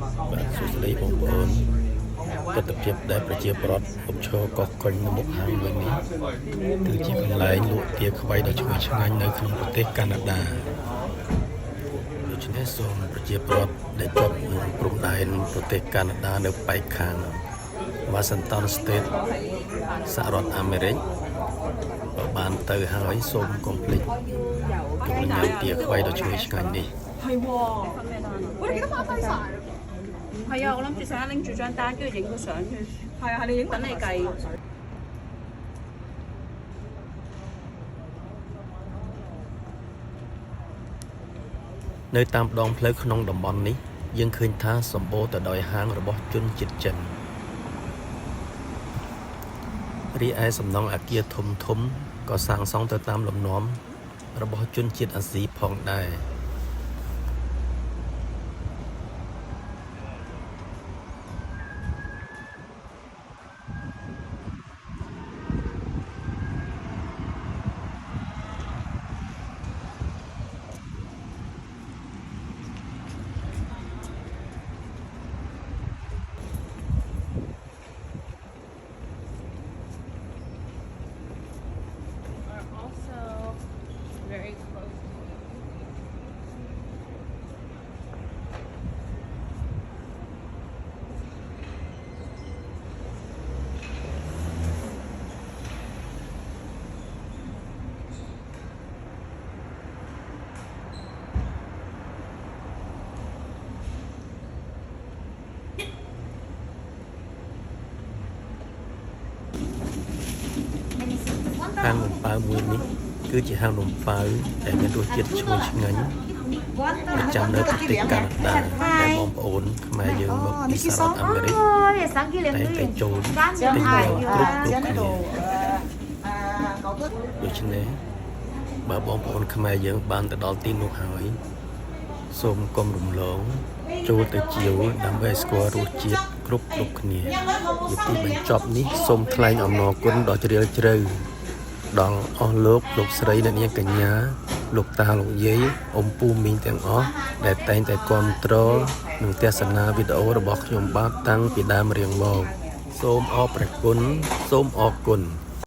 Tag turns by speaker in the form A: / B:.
A: បាទសួស្តីបងប្អូនទស្សនភាពដែលប្រជាប្រដ្ឋឧបឈរកោះកុញនៅមុខហាងវិញនេះគឺជាកន្លែងលក់ទាខ្វៃដ៏ឈ្ងុយឆ្ងាញ់នៅក្នុងប្រទេសកាណាដាដូច្នេះសូមប្រជាប្រដ្ឋដែលជាប់នឹងព្រំដែនប្រទេសកាណាដានៅប៉ែកខាង Washington State សហរដ្ឋអាមេរិកបើបានទៅហើយសូមកុំភ្លេចយកញ៉ាំទាខ្វៃដ៏ឈ្ងុយឆ្ងាញ់នេះ
B: 喂，你記得發低晒？係啊，我諗住陣間拎住張單，跟住影個相嘅。係啊，係你影等你計。
A: នៅតាមដងផ្លូវក្នុងតំបន់នេះយើងឃើញថាសម្បូរទៅដោយហាងរបស់ជនជាតិចិនរីឯសំណង់អគារធំធំក៏សាងសង់ទៅតាមលំនាំរបស់ជនជាតិអាស៊ីផងដែរហាងនំប៉ាវមួយនេះគឺជាហាងនំប៉ាវដែលមានរសជាតិឈ្ងុយឆ្ងាញ់ប្រចាំនៅប្រទេសកាណាដាដែលបងប្អូនខ្មែរយើងមកពីសហរដ្ឋអាមេរិកតែទៅចូលទិញមកគ្រប់គ្នាដូច្នេះបើបងប្អូនខ្មែរយើងបានទៅដល់ទីនោះហើយសូមកុំរំលងចូលទៅជាវដើម្បីស្គាល់រសជាតិគ្រប់គ្នាជាទីបញ្ចប់នេះសូមថ្លែងអំណរគុណដ៏ជ្រាលជ្រៅដល់អស់លោកស្រីអ្នកនាងកញ្ញាលោកតាលោកយាយអ៊ំពូមីងទាំងអស់ដែលតែងតែគាំទ្រនិងទស្សនាវីដេអូរបស់ខ្ញុំបាទតាំងពីដើមរៀងមកសូមអរព្រគុណសូមអរគុណ